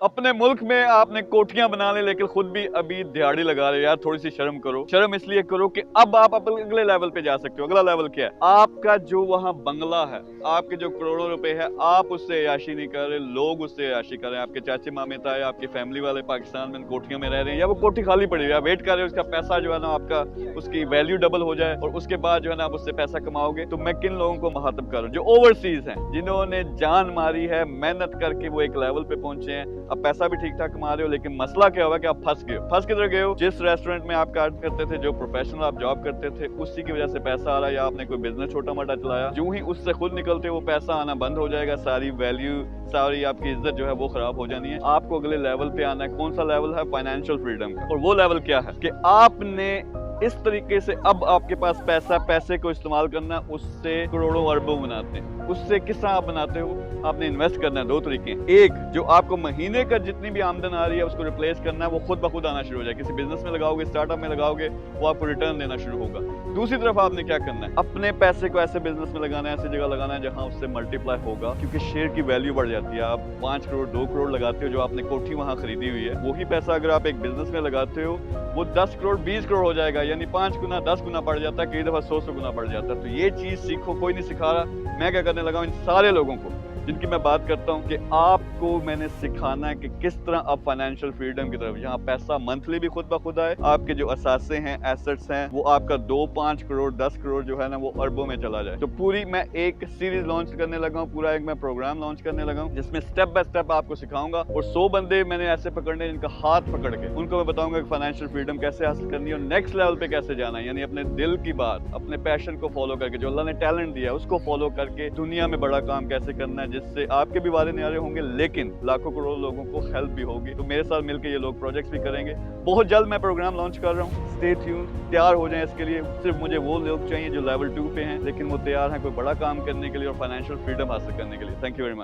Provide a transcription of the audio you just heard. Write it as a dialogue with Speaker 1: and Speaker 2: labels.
Speaker 1: अपने मुल्क में आपने कोठियां बना ली लेकिन खुद भी अभी दिहाड़ी लगा रहे हो। यार थोड़ी सी शर्म करो। शर्म इसलिए करो कि अब आप अगले लेवल पे जा सकते हो। अगला लेवल क्या है? आपका जो वहां बंगला है, आपके जो करोड़ों रुपए है, आप उससे अय्याशी नहीं कर रहे, लोग उससे अय्याशी कर रहे हैं। आपके चाचे मामे ताए, आपकी फैमिली वाले पाकिस्तान में कोठियों में रह रहे हैं, या वो कोठी खाली पड़ी है, वेट कर रहे हो उसका पैसा जो है ना आपका, उसकी वैल्यू डबल हो जाए और उसके बाद जो है ना आप उससे पैसा कमाओगे। तो मैं किन लोगों को मुखातब कर रहा हूँ? जो ओवरसीज हैं, जिन्होंने जान मारी है, मेहनत करके वो एक लेवल पे पहुंचे हैं। अब पैसा भी ठीक ठाक कमा रहे हो, लेकिन मसला क्या हुआ कि आप फंस गए हो। फंस किधर गए हो? जिस रेस्टोरेंट में आप काम करते थे, जो प्रोफेशनल आप जॉब करते थे, उसी की वजह से पैसा आ रहा है, या आपने कोई बिजनेस छोटा मोटा चलाया, जो ही उससे खुद निकलते वो पैसा आना बंद हो जाएगा, सारी वैल्यू, सारी आपकी इज्जत जो है वो खराब हो जानी है। आपको अगले लेवल पे आना है। कौन सा लेवल है? फाइनेंशियल फ्रीडम का। और वो लेवल क्या है कि आपने इस तरीके से अब आपके पास पैसे को इस्तेमाल करना, उससे करोड़ों अरबों बनाते हैं। उससे किस तरह आप बनाते हो? आपने इन्वेस्ट करना है। दो तरीके, एक जो आपको महीने का जितनी भी आमदन आ रही है उसको रिप्लेस करना है, वो खुद ब खुद आना शुरू हो जाए। किसी बिजनेस में लगाओगे, स्टार्टअप में लगाओगे, वो आपको रिटर्न देना शुरू होगा। दूसरी तरफ आपने क्या करना है? अपने पैसे को ऐसे बिजनेस में लगाना है, ऐसी जगह लगाना है जहां उससे मल्टीप्लाई होगा, क्योंकि शेयर की वैल्यू बढ़ जाती है। आप 5 करोड़ 2 करोड़ लगाते हो, जो आपने कोठी वहां खरीदी हुई है, वही पैसा अगर आप एक बिजनेस में लगाते हो, वो 10 करोड़ 20 करोड़ हो जाएगा, यानी 5 गुना 10 गुना बढ़ जाता है, कई दफा 100 गुना बढ़ जाता है। तो ये चीज सीखो। कोई नहीं सिखा रहा। मैं क्या करने लगा हूं? इन सारे लोगों को जिनकी मैं बात करता हूं कि आपको मैंने सिखाना है कि किस तरह आप फाइनेंशियल फ्रीडम की तरफ, जहां पैसा मंथली भी खुद ब खुद आए, आपके जो असासे हैं, एसेट्स हैं, वो आपका 2-5 करोड़ 10 करोड़ जो है ना वो अरबों में चला जाए। तो पूरी मैं एक सीरीज लॉन्च करने लगा हूं, पूरा एक मैं प्रोग्राम लॉन्च करने लगा हूं, जिसमें स्टेप बाय स्टेप आपको सिखाऊंगा। और 100 बंदे मैंने ऐसे पकड़ने जिनका हाथ पकड़ के उनको मैं बताऊंगा कि फाइनेंशियल फ्रीडम कैसे हासिल करनी है और नेक्स्ट लेवल पे कैसे जाना है। यानी अपने दिल की बात, अपने पैशन को फॉलो करके, जो अल्लाह ने टैलेंट दिया है उसको फॉलो करके दुनिया में बड़ा काम कैसे करना है, जिससे आपके भी वारे न्यारे होंगे, लेकिन लाखों करोड़ों लोगों को हेल्प भी होगी। तो मेरे साथ मिलकर ये लोग प्रोजेक्ट्स भी करेंगे। बहुत जल्द मैं प्रोग्राम लॉन्च कर रहा हूँ। स्टे ट्यून, तैयार हो जाएं इसके लिए। सिर्फ मुझे वो लोग चाहिए जो लेवल 2 पे हैं, लेकिन वो तैयार हैं कोई बड़ा काम करने के लिए और फाइनेंशियल फ्रीडम हासिल करने के लिए। Thank you very much.